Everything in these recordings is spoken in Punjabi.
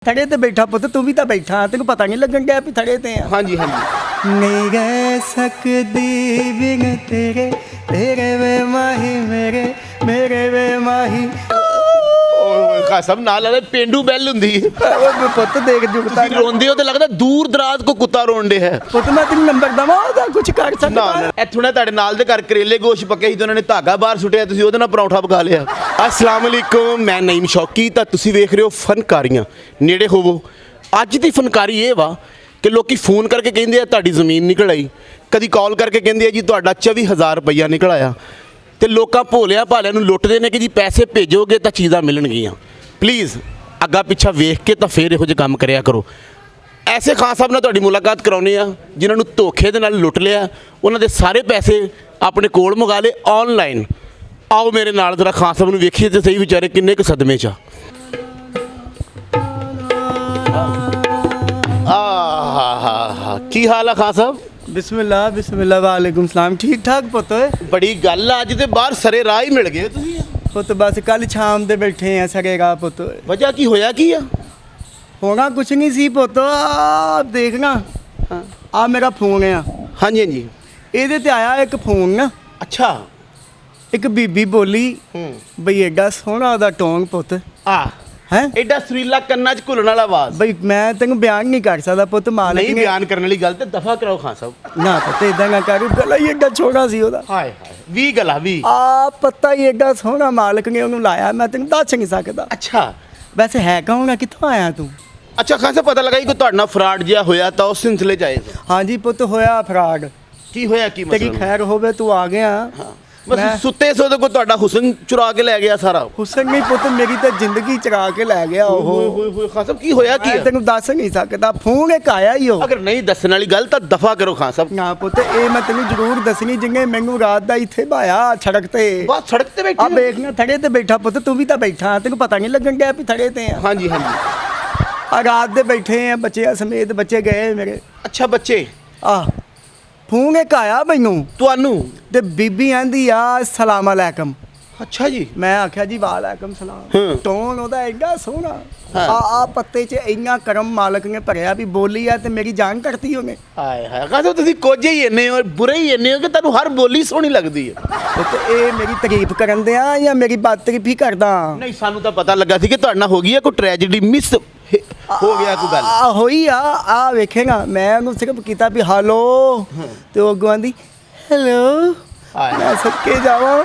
थड़े ते बैठा पुत तू भी तो बैठा तेन पता नहीं लगन गया भी थड़े ते हाँ जी हाँ जी नहीं रह सकती बिन तेरे तेरे वे माही मेरे मेरे वे माही खासा नाल वाले पेंडू बैल हुंदी पुत देख जुगता ਤੁਸੀਂ ਰੋਂਦੇ ਹੋ ਤੇ ਲੱਗਦਾ ਦੂਰ ਦਰਾਜ਼ ਕੋ ਕੁੱਤਾ ਰੋਣ ਡੇ ਹੈ पुत मैं तेन नंबर दवा ओदा कुछ कर ਨਾ सकता ਇੱਥੋਂ ਨਾ ਤੁਹਾਡੇ ਨਾਲ ਦੇ ਘਰ ਕਰੇਲੇ ਗੋਸ਼ ਪੱਕੇ ਸੀ ਤੇ ਉਹਨਾਂ ਨੇ ਧਾਗਾ ਬਾਹਰ ਸੁੱਟਿਆ ਤੁਸੀਂ ਉਹਦੇ ਨਾਲ ਪਰੌਂਠਾ ਪਕਾ ਲਿਆ ਅਸਲਾਮ ਅਲੈਕੁਮ ਮੈਂ ਨਈਮ ਸ਼ੌਕੀ ਤਾਂ ਤੁਸੀਂ ਵੇਖ ਰਹੇ ਹੋ ਫਨਕਾਰੀਆਂ ਨੇੜੇ ਹੋਵੋ ਅੱਜ ਦੀ ਫਨਕਾਰੀ ਇਹ ਵਾ ਕਿ ਲੋਕੀ ਫੋਨ ਕਰਕੇ ਕਹਿੰਦੇ ਆ ਤੁਹਾਡੀ ਜ਼ਮੀਨ ਨਿਕਲ ਆਈ ਕਦੀ ਕਾਲ ਕਰਕੇ ਕਹਿੰਦੇ ਆ ਜੀ ਤੁਹਾਡਾ 24000 ਰੁਪਈਆ ਨਿਕਲ ਆਇਆ ਤੇ ਲੋਕਾਂ ਭੋਲਿਆਂ ਭਾਲਿਆਂ ਨੂੰ ਲੁੱਟਦੇ ਨੇ ਕਿ ਜੀ ਪੈਸੇ ਭੇਜੋਗੇ ਤਾਂ ਚੀਜ਼ਾਂ ਮਿਲਣਗੀਆਂ ਪਲੀਜ਼ ਅੱਗਾ ਪਿੱਛਾ ਵੇਖ ਕੇ ਤਾਂ ਫੇਰ ਇਹੋ ਜਿਹੇ ਕੰਮ ਕਰਿਆ ਕਰੋ ਐਸੇ ਖਾਨ ਸਾਹਿਬ ਨਾਲ ਤੁਹਾਡੀ ਮੁਲਾਕਾਤ ਕਰਾਉਣੀ ਆ ਜਿਨ੍ਹਾਂ ਨੂੰ ਧੋਖੇ ਦੇ ਨਾਲ ਲੁੱਟ ਲਿਆ ਉਹਨਾਂ ਦੇ ਸਾਰੇ ਪੈਸੇ ਆਪਣੇ ਕੋਲ ਮੰਗਾ ਲਏ ਆਨਲਾਈਨ ਆਓ ਮੇਰੇ ਨਾਲ ਜ਼ਰਾ ਖਾਨ ਸਾਹਿਬ ਨੂੰ ਵੇਖੀਏ ਤੇ ਸਹੀ ਵਿਚਾਰੇ ਕਿੰਨੇ ਕੁ ਸਦਮੇ 'ਚ ਆ ਕੀ ਹਾਲ ਆ ਖਾਨ ਸਾਹਿਬ बिस्मिल्लाह वालेकुम सलाम ठीक ठाक पुत ਬੜੀ ਗੱਲ ਆ ਅੱਜ ਤੇ ਬਾਹਰ ਸਰੇ ਰਾਹ ਹੀ ਮਿਲ ਗਏ ਤੁਸੀਂ पुत बस कल शाम दे बैठे हैं सरेगा पुत ਵਜ੍ਹਾ ਕੀ ਹੋਇਆ ਕੀ ਆ होना कुछ नहीं सी पुत आ देखना आ मेरा फोन है ਹਾਂਜੀ ਹਾਂਜੀ ਇਹਦੇ ਤੇ ਆਇਆ ਇੱਕ ਫੋਨ ਨਾ ਅੱਛਾ ਇੱਕ ਬੀਬੀ ਬੋਲੀ ਬਈ ਐਡਾ ਸੋਹਣਾ ਉਹਦਾ ਟੋਨ ਪੁੱਤ ਆ ਹੈ ਐਡਾ ਸੁਰੀਲਾ ਕੰਨਾਂ 'ਚ ਘੁਲਣ ਵਾਲਾ ਆਵਾਜ਼ ਬਈ ਮੈਂ ਤੈਨੂੰ ਬਿਆਨ ਨਹੀਂ ਕਰ ਸਕਦਾ ਪੁੱਤ ਮਾਲਕ ਨਹੀਂ ਨੇ ਬਿਆਨ ਕਰਨ ਵਾਲੀ ਗੱਲ ਤੇ ਦਫਾ ਕਰਾਓ ਖਾਨ ਸਾਹਿਬ ਨਾ ਪੁੱਤ ਇਦਾਂ ਨਾ ਕਰ ਗਲਾ ਹੀ ਐਡਾ ਛੋਟਾ ਸੀ ਉਹਦਾ ਹਾਏ ਹਾਏ 20 ਗਲਾ 20 ਆ ਪਤਾ ਹੀ ਐਡਾ ਸੋਹਣਾ ਮਾਲਕ ਨੇ ਉਹਨੂੰ ਲਾਇਆ ਮੈਂ ਤੈਨੂੰ ਦੱਸ ਨਹੀਂ ਸਕਦਾ ਅੱਛਾ ਵੈਸੇ ਹੈ ਕੌਣ ਆ ਕਿੱਥੋਂ ਆਇਆ ਤੂੰ ਅੱਛਾ ਖਾਨ ਸਾਹਿਬ ਪਤਾ ਲੱਗਾ ਕਿ ਤੁਹਾਡੇ ਨਾਲ ਫਰਾਡ ਜਿਹਾ ਹੋਇਆ ਤਾਂ ਉਸ ਸਿਲਸਿਲੇ 'ਚ ਆਏ ਸੀ ਹਾਂਜੀ ਪੁੱਤ ਹੋਇਆ ਫਰਾਡ ਕੀ ਹੋਇਆ ਕੀ ਤੇਰੀ ਮਸਲਾ ਖੈਰ ਹੋਵੇ ਤੂੰ ਆ ਗਿਆ ਹਾਂ ਬਸ ਸੁੱਤੇ ਸੋ ਕੋ ਤੁਹਾਡਾ ਹੁਸਨ ਚੁਰਾ ਕੇ ਲੈ ਗਿਆ ਸਾਰਾ ਹੁਸਨ ਨਹੀਂ ਪੁੱਤ ਮੇਰੀ ਤਾਂ ਜ਼ਿੰਦਗੀ ਚਰਾ ਕੇ ਲੈ ਗਿਆ ਉਹ ਹੋਏ ਖਾਨ ਸਾਹਿਬ ਕੀ ਹੋਇਆ ਕੀ ਮੈਂ ਆ? ਤੈਨੂੰ ਦੱਸ ਨਹੀਂ ਸਕਦਾ ਫੋਨ ਇੱਕ ਆਇਆ ਹੀ ਉਹ ਅਗਰ ਨਹੀਂ ਦੱਸਣ ਵਾਲੀ ਗੱਲ ਤਾਂ ਦਫਾ ਕਰੋ ਖਾਨ ਸਾਹਿਬ ਨਾ ਪੁੱਤ ਇਹ ਮੈਂ ਤੈਨੂੰ ਜ਼ਰੂਰ ਦੱਸਣੀ ਜਿੰਨੇ ਮੈਨੂੰ ਰਾਤ ਦਾ ਇੱਥੇ ਭਾਇਆ ਸੜਕ ਤੇ ਬਸ ਸੜਕ ਤੇ ਆ ਬੈਠੇ ਹੋ? ਵੇਖਣਾ ਥੜੇ ਤੇ ਬੈਠਾ ਪੁੱਤ ਤੂੰ ਵੀ ਤਾਂ ਬੈਠਾ ਤੈਨੂੰ ਪਤਾ ਨਹੀਂ ਲੱਗਣ ਡਿਆ ਵੀ ਥੜੇ ਤੇ ਆ ਹਾਂਜੀ ਹਾਂਜੀ ਆ ਰਾਤ ਦੇ ਬੈਠੇ ਆ ਬੱਚਿਆਂ ਸਮੇਤ ਬੱਚੇ ਗਏ ਮੇਰੇ ਅੱਛਾ ਬੱਚੇ ਆ ਫੋਨ ਇੱਕ ਆਇਆ ਮੈਨੂੰ ਤੁਹਾਨੂੰ ਤੇ ਬੀਬੀ ਆਂਦੀ ਆ ਸਲਾਮ ਅਲੈਕਮ ਅੱਛਾ ਜੀ ਮੈਂ ਆਖਿਆ ਜੀ ਵਾਲੇਕਮ ਸਲਾਮ ਹਾਂ। ਟੋਨ ਉਹਦਾ ਐਡਾ ਸੋਹਣਾ ਹਾਂ। ਆ ਪੱਤੇ 'ਚ ਇੰਨਾ ਕਰਮ ਮਾਲਕ ਨੇ ਭਰਿਆ ਵੀ ਬੋਲੀ ਆ ਤੇ ਮੇਰੀ ਜਾਨ ਕੱਢਤੀ ਉਹਨੇ ਹਾਏ ਹਾਏ ਖਾਨ ਸਾਹਿਬ ਤੁਸੀਂ ਕੁਝ ਹੀ ਇੰਨੇ ਹੋ ਬੁਰੇ ਹੀ ਇੰਨੇ ਹੋ ਕਿ ਤੁਹਾਨੂੰ ਹਰ ਬੋਲੀ ਸੋਹਣੀ ਲੱਗਦੀ ਹੈ ਤੇ ਇਹ ਮੇਰੀ ਤਾਰੀਫ ਕਰਨ ਦਿਆਂ ਜਾਂ ਮੇਰੀ ਬਾਤ ਤਾਰੀਫ ਹੀ ਕਰਦਾ ਨਹੀਂ ਸਾਨੂੰ ਤਾਂ ਪਤਾ ਲੱਗਾ ਸੀ ਕਿ ਤੁਹਾਡੇ ਨਾਲ ਹੋ ਗਈ ਹੈ ਕੋਈ ਟ੍ਰੈਜੇਡੀ ਮਿਸ ਹੋ ਗਿਆ ਕੋਈ ਗੱਲ ਆ ਹੋਈ ਆ ਵੇਖੇਗਾ ਮੈਂ ਉਹਨੂੰ ਸਿਰਫ ਕੀਤਾ ਵੀ ਹਾਲੋ ਤੇ ਉਹ ਅੱਗੋਂ ਆਂਦੀ ਹੈਲੋ ਹਾਏ। ਮੈਂ ਸੱਕੇ ਜਾਵਾਂ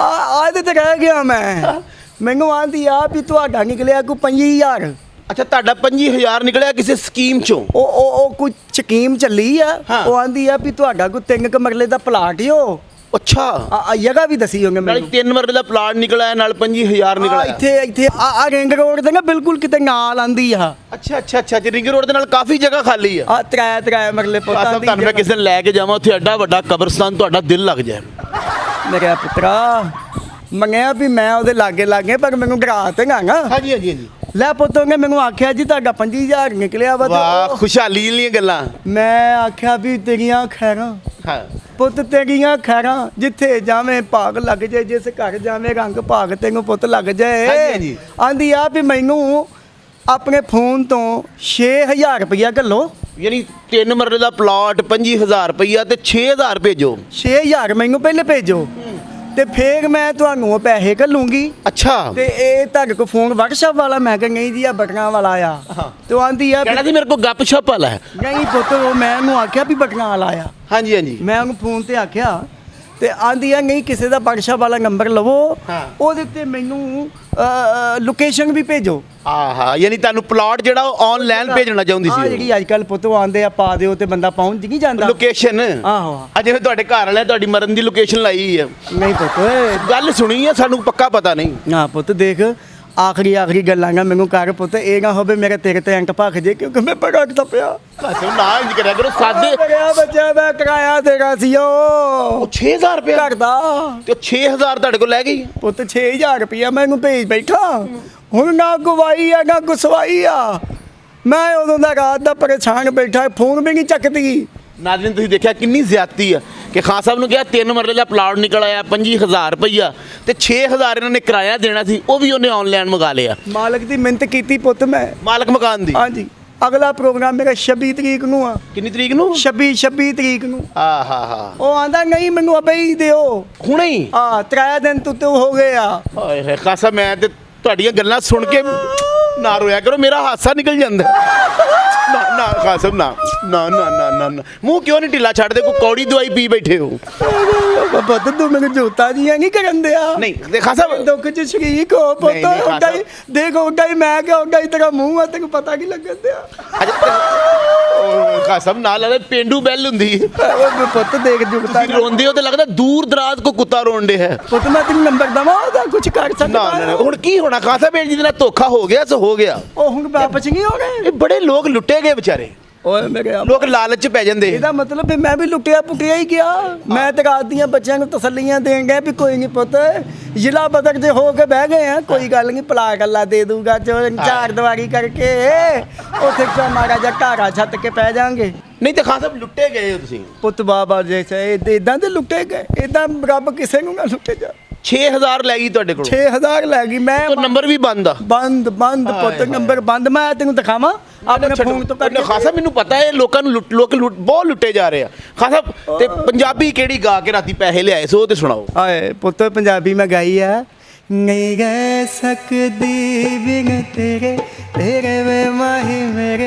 ਆ ਤੇ ਰਹਿ ਗਿਆ ਮੈਂ ਮੈਨੂੰ ਆਂਦੀ ਆ ਵੀ ਤੁਹਾਡਾ ਨਿਕਲਿਆ ਕੋਈ 5000 ਅੱਛਾ ਤੁਹਾਡਾ 25000 ਨਿਕਲਿਆ ਕਿਸੇ ਸਕੀਮ ਚੋਂ ਉਹ ਕੋਈ ਸਕੀਮ ਚੱਲੀ ਆ ਹਾਂ। ਉਹ ਆਂਦੀ ਆ ਵੀ ਤੁਹਾਡਾ ਕੋਈ 3 ਮਰਲੇ ਦਾ ਪਲਾਟ ਹੀ ਉਹ ਅੱਛਾ ਆ ਜਗ੍ਹਾ ਵੀ ਦੱਸੀ ਹੋਗੇ ਨਾਲ ਮੈਨੂੰ 3 ਮਰਲੇ ਦਾ ਪਲਾਟ ਨਿਕਲਿਆ ਨਾਲ 25000 ਨਿਕਲਿਆ ਇੱਥੇ ਆ ਰਿੰਗ ਰੋਡ ਤੇ ਨਾ ਬਿਲਕੁਲ ਕਿਤੇ ਨਾਲ ਆਂਦੀ ਆ ਅੱਛਾ ਅੱਛਾ ਅੱਛਾ ਜੀ ਰਿੰਗ ਰੋਡ ਦੇ ਨਾਲ ਕਾਫੀ ਜਗ੍ਹਾ ਖਾਲੀ ਆ ਆ ਤਰੇ ਮਰਲੇ ਖਾਨ ਸਾਹਿਬ ਤੁਹਾਨੂੰ ਮੈਂ ਕਿਸੇ ਦਿਨ ਲੈ ਕੇ ਜਾਵਾਂ ਉੱਥੇ ਐਡਾ ਵੱਡਾ ਕਬਰਸਤਾਨ ਤੁਹਾਡਾ ਦਿਲ ਲੱਗ ਜਾਏ ਮੇਰੇ ਪੁੱਤਰਾ ਮੰਗਿਆ ਵੀ ਮੈਂ ਉਹਦੇ ਲਾਗੇ ਪਰ ਮੈਨੂੰ ਡਰਾ ਤੇ ਨਾ ਹਾਂਜੀ ਹਾਂਜੀ ਹਾਂਜੀ ਲੈ ਪੁੱਤ ਉਹਨੇ ਮੈਨੂੰ ਆਖਿਆ ਜੀ ਤੁਹਾਡਾ 25000 ਨਿਕਲਿਆ ਵਾ ਤੇ ਵਾਹ ਉਹ- ਖੁਸ਼ਹਾਲੀ ਦੀਆਂ ਗੱਲਾਂ ਮੈਂ ਆਖਿਆ ਵੀ ਤੇਰੀਆਂ ਖੈਰਾਂ ਹਾਂ ਪੁੱਤ ਤੇਰੀਆਂ ਖੈਰਾਂ ਜਿੱਥੇ ਜਾਵੇਂ ਭਾਗ ਲੱਗ ਜਾਏ ਜਿਸ ਘਰ ਜਾਵੇਂ ਰੰਗ ਭਾਗ ਤੈਨੂੰ ਪੁੱਤ ਲੱਗ ਹਾਂਜੀ, ਜਾਏ ਹਾਂਜੀ। ਆਂਦੀ ਆ ਵੀ ਮੈਨੂੰ ਆਪਣੇ ਫੋਨ ਤੋਂ 6000 ਰੁਪਇਆ ਘੱਲੋ ਯਾਨੀ 3 ਮਰਲੇ ਦਾ ਪਲਾਟ 25000 ਰੁਪਈਆ ਤੇ 6000 ਭੇਜੋ 6000 ਮੈਨੂੰ ਪਹਿਲੇ ਭੇਜੋ ਤੇ ਫੇਰ ਮੈਂ ਤੁਹਾਨੂੰ ਉਹ ਪੈਸੇ ਘੱਲੂੰਗੀ ਅੱਛਾ ਤੇ ਇਹ ਤੁਹਾਡੇ ਕੋਲ ਫੋਨ WhatsApp ਵਾਲਾ ਮੈਂ ਕਿਹਾ ਨਹੀਂ ਜੀ ਆ ਬਟਨਾਂ ਵਾਲਾ ਆ ਹਾਂ। ਤੇ ਉਹ ਆਂਦੀ ਆ ਕਹਿਣਾ ਸੀ ਮੇਰੇ ਕੋਲ ਗੱਪ ਛਪ ਵਾਲਾ ਹੈ ਨਹੀਂ ਪੁੱਤ ਉਹ ਮੈਂ ਉਹਨੂੰ ਆਖਿਆ ਵੀ ਬਟਨਾਂ ਵਾਲਾ ਆ ਹਾਂਜੀ ਹਾਂਜੀ ਮੈਂ ਉਹਨੂੰ ਫੋਨ ਤੇ ਆਖਿਆ ਤੇ ਆਂਦੀ ਆ ਨਹੀਂ ਕਿਸੇ ਦਾ WhatsApp ਵਾਲਾ ਨੰਬਰ ਲਵੋ ਹਾਂ। ਉਹਦੇ ਤੇ ਮੈਨੂੰ ਲੋਕੇਸ਼ਨ ਵੀ ਭੇਜੋ ਆਹਾ ਯਾਨੀ ਤੁਹਾਨੂੰ ਪਲਾਟ ਜਿਹੜਾ ਉਹ ਆਨਲਾਈਨ ਭੇਜਣਾ ਚਾਹੁੰਦੀ ਆਹ ਸੀ ਜਿਹੜੀ ਅੱਜ ਕੱਲ ਪੁੱਤ ਉਹ ਆਂਦੇ ਆ ਪਾ ਦਿਓ ਤੇ ਬੰਦਾ ਪਹੁੰਚ ਨਹੀਂ ਜਾਂਦਾ ਲੋਕੇਸ਼ਨ ਆਹੋ ਜਿਵੇਂ ਤੁਹਾਡੇ ਘਰ ਵਾਲਿਆਂ ਤੁਹਾਡੀ ਮਰਨ ਦੀ ਲੋਕੇਸ਼ਨ ਲਾਈ ਹੈ ਨਹੀਂ ਪੁੱਤ ਗੱਲ ਸੁਣੀ ਹੈ ਸਾਨੂੰ ਪੱਕਾ ਪਤਾ ਨਹੀਂ ਨਾ ਪੁੱਤ ਦੇਖ ਆਖਰੀ ਗੱਲਾਂ ਨਾ ਮੈਨੂੰ ਕਰ ਪੁੱਤ ਇਹ ਨਾ ਹੋਵੇ ਮੇਰੇ ਤੇਰੇ ਤੇ ਅੰਕ ਭੱਖ ਜੇ ਕਿਉਂਕਿ ਮੈਂ ਬੜਾ ਪਿਆ ਕਾਸੋ ਨਾ ਇੰਜ ਕਰਿਆ ਕਰੋ ਸਾਦੇ ਮੇਰਾ ਬੱਚਾ ਮੈਂ ਕਿਰਾਇਆ ਦੇਗਾ ਸੀ ਉਹ ਉਹ 6000 ਰੁਪਏ ਘਰ ਦਾ ਤੇ ਉਹ 6000 ਤੁਹਾਡੇ ਕੋਲ ਲੈ ਗਈ ਪੁੱਤ 6000 ਰੁਪਇਆ ਮੈਨੂੰ ਭੇਜ ਬੈਠਾ ਹੁਣ ਨਾ ਗਵਾਈ ਆ ਨਾ ਗੁਸਵਾਈ ਆ ਮੈਂ ਉਦੋਂ ਦਾ ਰਾਤ ਦਾ ਪਰੇਸ਼ਾਨ ਬੈਠਾ ਫੋਨ ਵੀ ਨਹੀਂ ਚੱਕਦੀ ਨਾਜ਼ਰੀਨ ਤੁਸੀਂ ਦੇਖਿਆ ਕਿੰਨੀ ਜ਼ਿਆਦਤੀ ਆ ਕਿ ਖਾਨ ਸਾਹਿਬ ਨੂੰ ਕਿਹਾ 3 ਮਰਲੇ ਦਾ ਪਲਾਟ ਨਿਕਲ ਆਇਆ 25000 ਰੁਪਈਆ ਤੇ 6000 ਇਹਨਾਂ ਨੇ ਕਿਰਾਇਆ ਦੇਣਾ ਸੀ ਉਹ ਵੀ ਉਹਨੇ ਆਨਲਾਈਨ ਮੰਗਾ ਲਿਆ। ਮਾਲਕ ਦੀ ਮਿਹਨਤ ਕੀਤੀ ਪੁੱਤ ਮੈਂ। ਮਾਲਕ ਮਕਾਨ ਦੀ। ਹਾਂਜੀ ਅਗਲਾ ਪ੍ਰੋਗਰਾਮ ਮੇਰਾ 26 ਤਰੀਕ ਨੂੰ ਆ। ਕਿੰਨੀ ਤਰੀਕ ਨੂੰ? 26 ਤਰੀਕ ਨੂੰ। ਹਾਂ ਉਹ ਆਂਦਾ ਨਹੀਂ ਮੈਨੂੰ ਅਬੇ ਹੀ ਦਿਓ ਹੁਣੇ ਹੀ। 3 ਦਿਨ ਤੂੰ ਹੋ ਗਏ ਆ। ਹਾਏ ਹਾਏ ਖਾਨ ਸਾਹਿਬ ਮੈਂ ਤੇ ਤੁਹਾਡੀਆਂ ਗੱਲਾਂ ਸੁਣ ਕੇ ਨਾ ਰੋਇਆ ਕਰੋ ਮੇਰਾ ਹਾਸਾ ਨਿਕਲ ਜਾਂਦਾ। ਨਾ ਨਾ ਖਾਨ ਸਾਹਿਬ ਨਾ ਨਾ ਨਾ ਨਾ ਨਾ ਨਾ ਮੂੰਹ ਕਿਉਂ ਨਹੀਂ ਢਿੱਲਾ ਛੱਡਦੇ ਕੋਈ ਕੌੜੀ ਦਵਾਈ ਪੀ ਬੈਠੇ ਹੋ। ਪੁੱਤ ਤੂੰ ਮੈਨੂੰ ਜੋਤਾ ਜੀਆਂ ਨਹੀਂ ਕਰਨ ਦਿਆ। ਨਹੀਂ ਤੇ ਖਾਨ ਸਾਹਿਬ ਦੁੱਖ ਚ ਸ਼ਰੀਕ ਹੋ ਪੁੱਤ। ਨਹੀਂ, ਖਾਨ ਉੱਡਾ ਹੀ ਦੇਖ ਉੱਡਾ ਹੀ ਮੈਂ ਕਿ ਉੱਡਾ ਹੀ ਤੇਰਾ ਮੂੰਹ ਆ ਤੈਨੂੰ ਪਤਾ ਕੀ ਲੱਗਣ ਦਿਆ। ਖਾਨ ਸਾਹਿਬ ਨਾਲ ਵਾਲੇ ਪੇਂਡੂ ਬੈਲ ਹੁੰਦੀ ਪੁੱਤ ਦੇਖ ਜੁਗਤਾ ਤੁਸੀਂ ਰੋਂਦੇ ਹੋ ਤੇ ਲੱਗਦਾ ਦੂਰ ਦਰਾਜ਼ ਕੋ ਕੁੱਤਾ ਰੋਣ ਡੇ ਹੈ। ਪੁੱਤ ਮੈਂ ਤੈਨੂੰ ਨੰਬਰ ਦਵਾਂ ਉਹਦਾ ਕੁਝ ਕਰ ਸਕਦਾ। ਨਾ ਹੁਣ ਕੀ ਹੋਣਾ ਖਾਨ ਸਾਹਿਬ ਜਿਹਦੇ ਨਾਲ ਧੋਖਾ ਹੋ ਗਿਆ ਸੋ ਹੋ ਗਿਆ। ਉਹ ਹੁਣ ਵਾਪਸ ਨਹੀਂ ਹੋ ਗਏ। ਇਹ ਬੜੇ ਲੋਕ ਲੁੱਟੇ ਗਏ ਵਿਚਾਰੇ। ਓਏ ਮੇਰੇ ਲੋਕ ਲਾਲਚ ਚ ਪੈ ਜਾਂਦੇ। ਇਹਦਾ ਮਤਲਬ ਵੀ ਮੈਂ ਵੀ ਲੁੱਟਿਆ ਪੁੱਟਿਆ ਹੀ ਗਿਆ। ਮੈਂ ਤੇ ਰਾਤ ਦੀਆਂ ਬੱਚਿਆਂ ਨੂੰ ਤਸੱਲੀਆਂ ਦੇਣ ਗਿਆ ਵੀ ਕੋਈ ਨਹੀਂ ਪੁੱਤ ਜ਼ਿਲ੍ਹਾ ਬਦਕ ਜੇ ਹੋ ਕੇ ਬਹਿ ਗਏ ਆ ਕੋਈ ਗੱਲ ਨਹੀਂ ਪਲਾ ਗੱਲਾ ਦੇ ਦੂੰਗਾ ਚਾਰ ਦੀਵਾਰੀ ਕਰਕੇ ਉੱਥੇ ਮਾੜਾ ਜਿਹਾ ਘਾਰਾ ਛੱਤ ਕੇ ਪੈ ਜਾਾਂਗੇ। ਨਹੀਂ ਤੇ ਖਾਨ ਸਾਹਿਬ ਲੁੱਟੇ ਗਏ ਹੋ ਤੁਸੀਂ। ਪੁੱਤ ਬਾਬਾ ਜੈਸੇ ਇਦਾਂ ਦੇ ਲੁੱਟੇ ਗਏ ਇਦਾਂ ਰੱਬ ਕਿਸੇ ਨੂੰ ਨਾ ਲੁੱਟੇ ਜਾ। 6000 ਲੈ ਗਈ ਤੁਹਾਡੇ ਕੋਲ। 6000 ਲੈ ਗਈ ਮੈਂ। ਨੰਬਰ ਵੀ ਬੰਦ ਆ। ਬੰਦ ਪੁੱਤ ਨੰਬਰ ਬੰਦ। ਮੈਂ ਤੈਨੂੰ ਦਿਖਾਵਾਂ ਆਪਣੇ ਫੋਨ ਤੋਂ ਕਰਕੇ। ਖਾਨ ਸਾਹਿਬ ਮੈਨੂੰ ਪਤਾ ਹੈ ਲੋਕਾਂ ਨੂੰ ਲੋਕ ਬਹੁਤ ਲੁੱਟੇ ਜਾ ਰਹੇ ਆ। ਖਾਨ ਸਾਹਿਬ ਤੇ ਪੰਜਾਬੀ ਕਿਹੜੀ ਗਾ ਕੇ ਰਾਤੀ ਪੈਸੇ ਲਿਆਏ ਸੋ ਉਹ ਤੇ ਸੁਣਾਓ। ਆਏ ਪੁੱਤ ਪੰਜਾਬੀ ਮੈਂ ਗਾਈ ਆ। ਨਹੀਂ ਰਹਿ ਸਕਦੀ ਬਿਨ ਤੇਰੇ ਤੇਰੇ ਵੇ ਮਾਹੀ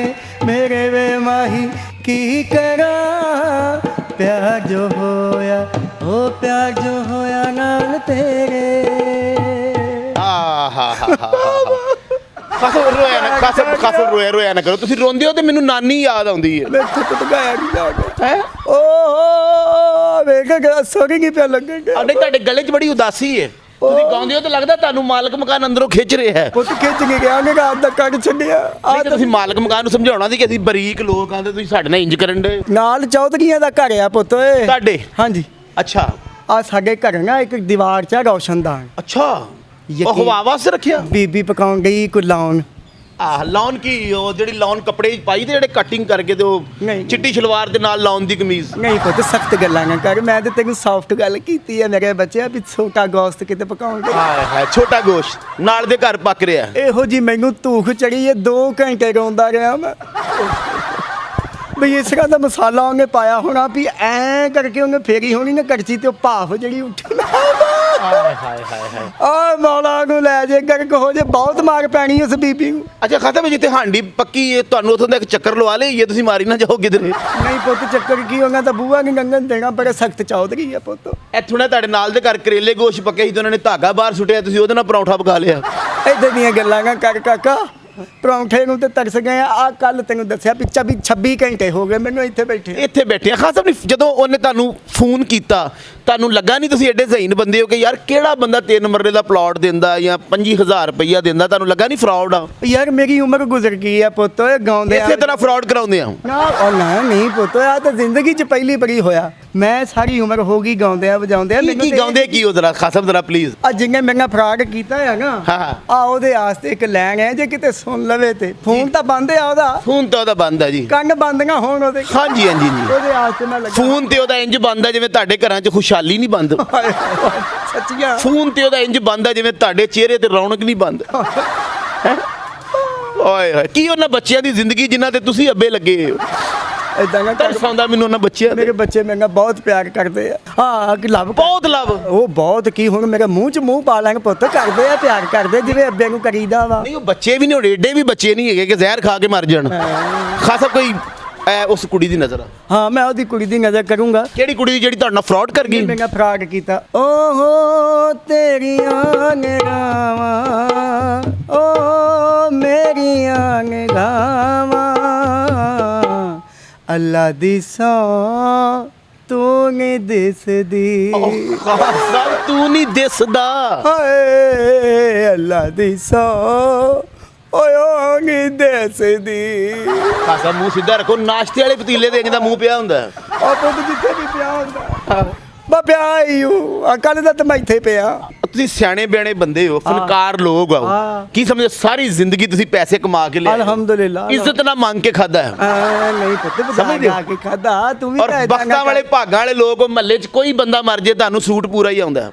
ਮੇਰੇ ਵੇ ਮਾਹੀ ਕੀ ਕਰਾਂ ਪਿਆਰ ਜੋ ਹੋਇਆ ਉਹ ਪਿਆਰ ਜੋ ਹੋਇਆ ਨਾਲ ਤੇਰੇ। ਖਾਸਾ ਰੋਇਆ ਨਾ ਕਰੋ ਤੁਸੀਂ ਰੋਂਦੇ ਹੋ ਤੇ ਮੈਨੂੰ ਨਾਨੀ ਯਾਦ ਆਉਂਦੀ ਹੈ। ਮੈਂ ਖੁਦ ਗਾਇਆ ਨਹੀਂ ਜਾ ਕੇ ਹੈ ਓ ਵੇਖ ਸੋਰੀ ਨਹੀਂ ਪਿਆ ਲੱਗੇਗਾ। ਤੁਹਾਡੇ ਗਲੇ 'ਚ ਬੜੀ ਉਦਾਸੀ ਹੈ ਤੁਸੀਂ ਗਾਉਂਦੇ ਹੋ ਤੇ ਲੱਗਦਾ ਤੁਹਾਨੂੰ ਮਾਲਕ ਮਕਾਨ ਅੰਦਰੋਂ ਖਿੱਚ ਰਿਹਾ ਹੈ। ਪੁੱਤ ਖਿੱਚ ਕੇ ਗਿਆ ਉਹਨੇ ਰਾਤ ਦਾ ਕੱਢ ਛੱਡਿਆ। ਤੁਸੀਂ ਮਾਲਕ ਮਕਾਨ ਨੂੰ ਸਮਝਾਉਣਾ ਸੀ ਕਿ ਅਸੀਂ ਬਰੀਕ ਲੋਕ ਆਂ ਤੇ ਤੁਸੀਂ ਸਾਡੇ ਨਾਲ ਇੰਜ ਕਰਨ ਦੇ। ਨਾਲ ਚੌਧਰੀਆਂ ਦਾ ਘਰ ਆ ਪੁੱਤ ਓਏ ਤੁਹਾਡੇ। ਹਾਂਜੀ ਅੱਛਾ ਆ ਸਾਡੇ ਘਰ ਨਾ ਇੱਕ ਦੀਵਾਰ 'ਚ ਰੌਸ਼ਨਦਾਨ। ਅੱਛਾ ਉਹ ਹਵਾ ਵਾਸਤੇ ਰੱਖਿਆ। ਬੀਬੀ ਪਕਾਉਣ ਗਈ ਕੋਈ ਲਾਉਣ। ਲਾਉਣ ਕੀ ਉਹ ਜਿਹੜੀ ਲਾਉਣ ਕੱਪੜੇ ਪਾਈ ਤੇ ਜਿਹੜੇ ਕਟਿੰਗ ਕਰਕੇ ਤੇ ਉਹ ਨਹੀਂ। ਚਿੱਟੀ ਸਲਵਾਰ ਦੇ ਨਾਲ ਲਾਉਣ ਦੀ ਕਮੀਜ਼। ਨਹੀਂ ਪੁੱਤ ਸਖਤ ਗੱਲਾਂ ਨਾ ਕਰ। ਮੈਂ ਤੇ ਤੈਨੂੰ ਸੌਫਟ ਗੱਲ ਕੀਤੀ ਹੈ ਮੇਰੇ ਬੱਚਿਆ ਵੀ ਛੋਟਾ ਗੋਸ਼ਤ ਕਿਤੇ ਪਕਾਉਣਗੇ। ਹਾਏ ਹਾਏ ਛੋਟਾ ਗੋਸ਼ਤ ਨਾਲ ਦੇ ਘਰ ਪੱਕ ਰਿਹਾ। ਇਹੋ ਜੀ ਮੈਨੂੰ ਧੂਖ ਚੜੀ ਹੈ 2 ਘੰਟੇ ਰੋਂਦਾ ਰਿਹਾ ਮੈਂ ਬਈ ਇਸ ਤਰ੍ਹਾਂ ਦਾ ਮਸਾਲਾ ਉਹਨੇ ਪਾਇਆ ਹੋਣਾ ਵੀ ਐ ਕਰਕੇ ਉਹਨੇ ਫੇਰੀ ਹੋਣੀ ਨਾ ਕੜਛੀ ਤੇ ਉਹ ਭਾਫ ਜਿਹੜੀ ਉੱਠੀ। ਹਾਏ ਹਾਏ ਹਾਏ ਆ ਮੌਲਾ ਨੂੰ ਲੈ ਜੇ ਗਰਕ ਹੋ ਜੇ ਬਹੁਤ ਮਾਰ ਪੈਣੀ ਉਸ ਬੀਬੀ ਨੂੰ। ਅੱਛਾ ਖਾਤਾ ਵੀ ਜਿੱਥੇ ਹਾਂਡੀ ਪੱਕੀ ਹੈ ਤੁਹਾਨੂੰ ਉੱਥੋਂ ਦਾ ਇੱਕ ਚੱਕਰ ਲਵਾ ਲਈਏ ਤੁਸੀਂ ਮਾਰੀ ਨਾ ਜਾਓ ਕਿਧਰੇ। ਨਹੀਂ ਪੁੱਤ ਚੱਕਰ ਕੀ ਹੋਗਾ ਤਾਂ ਬੂਆ ਨਹੀਂ ਗੰਗਨ ਦੇਣਾ ਬੜਾ ਸਖਤ ਚੌਧਰੀ ਆ ਪੁੱਤ। ਇੱਥੋਂ ਨਾ ਤੁਹਾਡੇ ਨਾਲ ਦੇ ਘਰ ਕਰੇਲੇ ਗੋਸ਼ ਪੱਕੇ ਸੀ ਤੇ ਉਹਨਾਂ ਨੇ ਧਾਗਾ ਬਾਹਰ ਸੁੱਟਿਆ ਤੁਸੀਂ ਉਹਦੇ ਨਾਲ ਪਰੌਂਠਾ ਪਕਾ ਲਿਆ। ਏਦਾਂ ਦੀਆਂ ਗੱਲਾਂ ਨਾ ਕਰ ਕਾਕਾ। ਪਰੌਂਠੇ ਨੂੰ ਤੇ ਤਰਸ ਗਏ ਆ ਕੱਲ ਤੈਨੂੰ ਦੱਸਿਆ ਵੀ 26 ਘੰਟੇ ਹੋ ਗਏ ਮੈਨੂੰ ਇੱਥੇ ਬੈਠੇ। ਖਾਨ ਸਾਹਿਬ ਨੇ ਜਦੋਂ ਉਹਨੇ ਤੁਹਾਨੂੰ ਫੋਨ ਕੀਤਾ ਤੁਹਾਨੂੰ ਲੱਗਾ ਨਹੀਂ ਤੁਸੀਂ ਐਡੇ ਜ਼ਹੀਨ ਬੰਦੇ ਹੋ ਕਿ ਯਾਰ ਕਿਹੜਾ ਬੰਦਾ 3 ਮਰਲੇ ਦਾ ਪਲਾਟ ਦਿੰਦਾ ਜਾਂ 25000 ਰੁਪਈਆ ਦਿੰਦਾ ਤੁਹਾਨੂੰ ਲੱਗਾ ਨਹੀਂ ਫਰਾਡ ਆ। ਯਾਰ ਮੇਰੀ ਉਮਰ ਗੁਜ਼ਰ ਗਈ ਆ ਪੁੱਤ ਗਾਉਂਦੇ ਇਸੇ ਤਰ੍ਹਾਂ ਫਰਾਡ ਕਰਾਉਂਦੇ ਆ। ਨਾ ਨਹੀਂ ਪੁੱਤ ਆ ਤਾਂ ਜ਼ਿੰਦਗੀ 'ਚ ਪਹਿਲੀ ਵਾਰੀ ਹੋਇਆ। ਮੈਂ ਸਾਰੀ ਉਮਰ ਹੋ ਗਈ ਗਾਉਂਦੇ ਆ ਵਜਾਉਂਦੇ ਆ। ਕੀ ਗਾਉਂਦੇ ਕੀ ਹੋ ਜ਼ਰਾ ਖਾਨ ਸਾਹਿਬ ਜ਼ਰਾ ਪਲੀਜ਼। ਆ ਜਿੰਨੇ ਮੇਰੇ ਨਾਲ ਫਰਾਡ ਕੀਤਾ ਹੈ ਨਾ ਆ ਉਹਦੇ ਆਸਤੇ ਇੱਕ ਲੈਣ ਹੈ ਜੇ ਕਿਤੇ ਸੁਣ ਲਵੇ ਤੇ ਫੋਨ ਤਾਂ ਬੰਦ ਆ ਉਹਦਾ। ਫੋਨ ਤਾਂ ਉਹਦਾ ਬੰਦ ਆ ਜੀ। ਕੰਨ ਬੰਦੀਆਂ ਹੋਣ ਉਹਦੇ। ਹਾਂਜੀ ਹਾਂਜੀ ਜੀ ਉਹਦੇ ਆਸਤੇ ਮੈਂ ਲੱਗਾ ਫੋਨ ਤੇ ਉਹਦਾ ਇੰਜ ਬੰਦ ਆ ਜਿਵੇਂ ਤੁਹਾਡੇ ਘਰਾਂ 'ਚ ਖੁਸ਼ਹਾਲੀ ਨਹੀਂ ਬੰਦ। ਸੱਚੀਆਂ ਫੋਨ ਤੇ ਉਹਦਾ ਇੰਜ ਬੰਦ ਆ ਜਿਵੇਂ ਤੁਹਾਡੇ ਚਿਹਰੇ ਤੇ ਰੌਣਕ ਨਹੀਂ ਬੰਦ। ਓਏ ਹੋਏ ਕੀ ਉਹਨਾਂ ਬੱਚਿਆਂ ਦੀ ਜ਼ਿੰਦਗੀ ਜਿਨ੍ਹਾਂ ਤੇ ਤੁਸੀਂ ਅੱਬੇ ਲੱਗੇ ਹੋ। ਇਦਾਂ ਨਾ ਤਰਸ ਆਉਂਦਾ ਮੈਨੂੰ ਉਹਨਾਂ ਬੱਚਿਆਂ ਮੇਰੇ ਬੱਚੇ ਮੇਰੇ ਨਾਲ ਬਹੁਤ ਪਿਆਰ ਕਰਦੇ ਆ। ਹਾਂ ਕਿ ਲਵ ਬਹੁਤ ਲਵ ਉਹ ਬਹੁਤ ਕੀ ਹੁਣ ਮੇਰੇ ਮੂੰਹ 'ਚ ਮੂੰਹ ਪਾ ਲੈਣ ਪੁੱਤ ਕਰਦੇ ਆ ਪਿਆਰ ਕਰਦੇ ਜਿਵੇਂ ਅੱਬੇ ਨੂੰ ਕਰੀਦਾ ਵਾ। ਨਹੀਂ ਉਹ ਬੱਚੇ ਵੀ ਨਹੀਂ ਏਡੇ ਵੀ ਬੱਚੇ ਨਹੀਂ ਹੈਗੇ ਕਿ ਜ਼ਹਿਰ ਖਾ ਕੇ ਮਰ ਜਾਣ। ਖਾਸਾ ਕੋਈ ਉਸ ਕੁੜੀ ਦੀ ਨਜ਼ਰ ਆ। ਹਾਂ ਮੈਂ ਉਹਦੀ ਕੁੜੀ ਦੀ ਨਜ਼ਰ ਕਰੂੰਗਾ। ਕਿਹੜੀ ਕੁੜੀ ਦੀ ਜਿਹੜੀ ਤੁਹਾਡੇ ਨਾਲ ਫਰਾਡ ਕਰ ਗਈ। ਮੈਂ ਫਰਾਡ ਕੀਤਾ। ਓਹੋ ਤੇਰੀਆਂ ਨਿਗਾਹਾਂ ਓ ਮੇਰੀਆਂ ਨਿਗਾਹਾਂ ਅੱਲਾ ਦੀ ਸੌਂ ਤੂੰ ਨਹੀਂ ਦਿਸਦੀ। ਖਾਸਾ ਤੂੰ ਨਹੀਂ ਦਿਸਦਾ। ਹਾਏ ਅੱਲਾ ਦੀ ਸੌਂ ਓਏ ਓ ਨਹੀਂ ਦਿਸਦੀ। ਖਾਸਾ ਮੂੰਹ ਸਿੱਧਾ ਰੱਖੋ ਨਾਸ਼ਤੇ ਵਾਲੇ ਪਤੀਲੇ ਦੇ ਦਾ ਮੂੰਹ ਪਿਆ ਹੁੰਦਾ। ਉਹ ਪੁੱਤ ਜਿੱਥੇ ਵੀ ਪਿਆ ਹੁੰਦਾ ਬਾ ਪਿਆ ਹੀ ਕੱਲ ਦਾ ਤਾਂ ਮੈਂ ਇੱਥੇ ਪਿਆ। ਤੁਸੀਂ ਸਿਆਣੇ ਬਿਆਣੇ ਬੰਦੇ ਹੋ, ਫਨਕਾਰ ਲੋਕ ਹੋ, ਹਾਂ। ਕੀ ਸਮਝਦੇ ਸਾਰੀ ਜ਼ਿੰਦਗੀ ਤੁਸੀਂ ਪੈਸੇ ਕਮਾ ਕੇ ਲਿਆਏ ਹੋ। ਅਲਹਮਦੁਲਿਲਾ। ਇੱਜ਼ਤ ਨਾ ਮੰਗ ਕੇ ਖਾਦਾ ਹੈ। ਨਹੀਂ ਪੁੱਤ ਸਮਝਦੇ ਹੋ? ਬਤਾ ਕੇ ਖਾਦਾ ਤੂੰ ਵੀ ਔਰ ਬਖਤਾਂ ਵਾਲੇ ਭਾਗਾਂ ਵਾਲੇ ਲੋਕ ਮਹੱਲੇ 'ਚ ਕੋਈ ਬੰਦਾ ਮਰ ਜੇ ਤੁਹਾਨੂੰ ਸੂਟ ਪੂਰਾ ਹੀ ਆਉਂਦਾ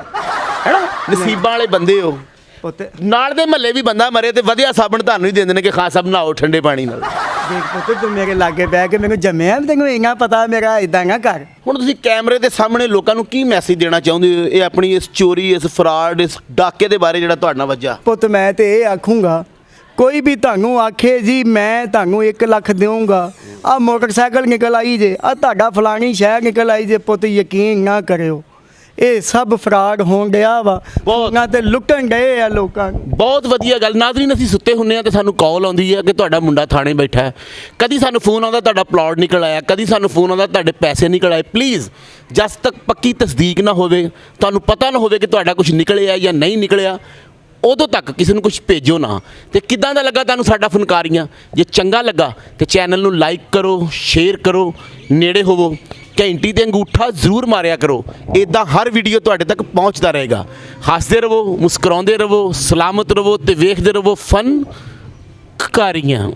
ਹੈਨਾ। ਨਸੀਬਾਂ ਵਾਲੇ ਬੰਦੇ ਹੋ। ਪੁੱਤ ਨਾਲ ਦੇ ਮਹੱਲੇ ਵੀ ਬੰਦਾ ਮਰੇ ਤੇ ਵਧੀਆ ਸਾਬਣ ਤੁਹਾਨੂੰ ਹੀ ਦਿੰਦੇ ਨੇ ਕਿ ਖਾਸ ਸਾਹਿਬ ਨਹਾਓ ਠੰਡੇ ਪਾਣੀ ਨਾਲ। ਦੇਖ ਪੁੱਤ ਤੂੰ ਮੇਰੇ ਲਾਗੇ ਬਹਿ ਕੇ ਮੈਨੂੰ ਜੰਮਿਆ ਤੈਨੂੰ ਇੰਨਾ ਪਤਾ ਮੇਰਾ ਇਦਾਂ ਨਾ ਕਰ। ਹੁਣ ਤੁਸੀਂ ਕੈਮਰੇ ਦੇ ਸਾਹਮਣੇ ਲੋਕਾਂ ਨੂੰ ਕੀ ਮੈਸੇਜ ਦੇਣਾ ਚਾਹੁੰਦੇ ਹੋ ਇਹ ਆਪਣੀ ਇਸ ਚੋਰੀ, ਇਸ ਫਰਾਡ, ਇਸ ਡਾਕੇ ਦੇ ਬਾਰੇ ਜਿਹੜਾ ਤੁਹਾਡੇ ਨਾਲ ਵੱਜਾ? ਪੁੱਤ ਮੈਂ ਤੇ ਇਹ ਆਖੂੰਗਾ ਕੋਈ ਵੀ ਤੁਹਾਨੂੰ ਆਖੇ ਜੀ ਮੈਂ ਤੁਹਾਨੂੰ 1 ਲੱਖ ਦੇਵਾਂਗਾ, ਆ ਮੋਟਰਸਾਈਕਲ ਨਿਕਲ ਆਈ ਜੇ, ਆ ਤੁਹਾਡਾ ਫਲਾਣੀ ਸ਼ਹਿਰ ਨਿਕਲ ਆਈ ਜੇ, ਪੁੱਤ ਯਕੀਨ ਨਾ ਕਰਿਓ ਇਹ ਸਭ ਫਰਾਡ ਹੋਣ ਡਿਆ ਵਾ। ਬਹੁਤ। ਨਾ ਤੇ ਲੁੱਟਣ ਡਏ ਆ ਲੋਕਾਂ ਨੂੰ। ਬਹੁਤ ਵਧੀਆ ਗੱਲ। ਨਾਜ਼ਰੀਨ, ਅਸੀਂ ਸੁੱਤੇ ਹੁੰਨੇ ਆ ਤੇ ਸਾਨੂੰ ਕਾਲ ਆਉਂਦੀ ਹੈ ਕਿ ਤੁਹਾਡਾ ਮੁੰਡਾ ਥਾਣੇ ਬੈਠਾ ਹੈ। ਕਦੀ ਸਾਨੂੰ ਫੋਨ ਆਉਂਦਾ ਤੁਹਾਡਾ ਪਲਾਟ ਨਿਕਲ ਆਇਆ, ਕਦੀ ਸਾਨੂੰ ਫੋਨ ਆਉਂਦਾ ਤੁਹਾਡੇ ਪੈਸੇ ਨਿਕਲ ਆਏ। ਪਲੀਜ਼ ਜਦ ਤੱਕ ਪੱਕੀ ਤਸਦੀਕ ਨਾ ਹੋਵੇ, ਤੁਹਾਨੂੰ ਪਤਾ ਨਾ ਹੋਵੇ ਕਿ ਤੁਹਾਡਾ ਕੁਝ ਨਿਕਲਿਆ ਜਾਂ ਨਹੀਂ ਨਿਕਲਿਆ, ਉਦੋਂ ਤੱਕ ਕਿਸੇ ਨੂੰ ਕੁਝ ਭੇਜੋ ਨਾ। ਤੇ ਕਿੱਦਾਂ ਦਾ ਲੱਗਾ ਤੁਹਾਨੂੰ ਸਾਡਾ ਫਨਕਾਰੀਆਂ? ਜੇ ਚੰਗਾ ਲੱਗਾ ਤੇ ਚੈਨਲ ਨੂੰ ਲਾਈਕ ਕਰੋ, ਸ਼ੇਅਰ ਕਰੋ, ਨੇੜੇ ਹੋਵੋ, ਘੰਟੀ ਤੇ ਅੰਗੂਠਾ ਜ਼ਰੂਰ ਮਾਰਿਆ ਕਰੋ। ਇਦਾਂ ਹਰ ਵੀਡੀਓ ਤੁਹਾਡੇ ਤੱਕ ਪਹੁੰਚਦਾ ਰਹੇਗਾ। ਹੱਸਦੇ ਰਹੋ, ਮੁਸਕਰਾਉਂਦੇ ਰਹੋ, ਸਲਾਮਤ ਰਹੋ ਤੇ ਵੇਖਦੇ ਰਹੋ ਫਨਕਾਰੀਆਂ।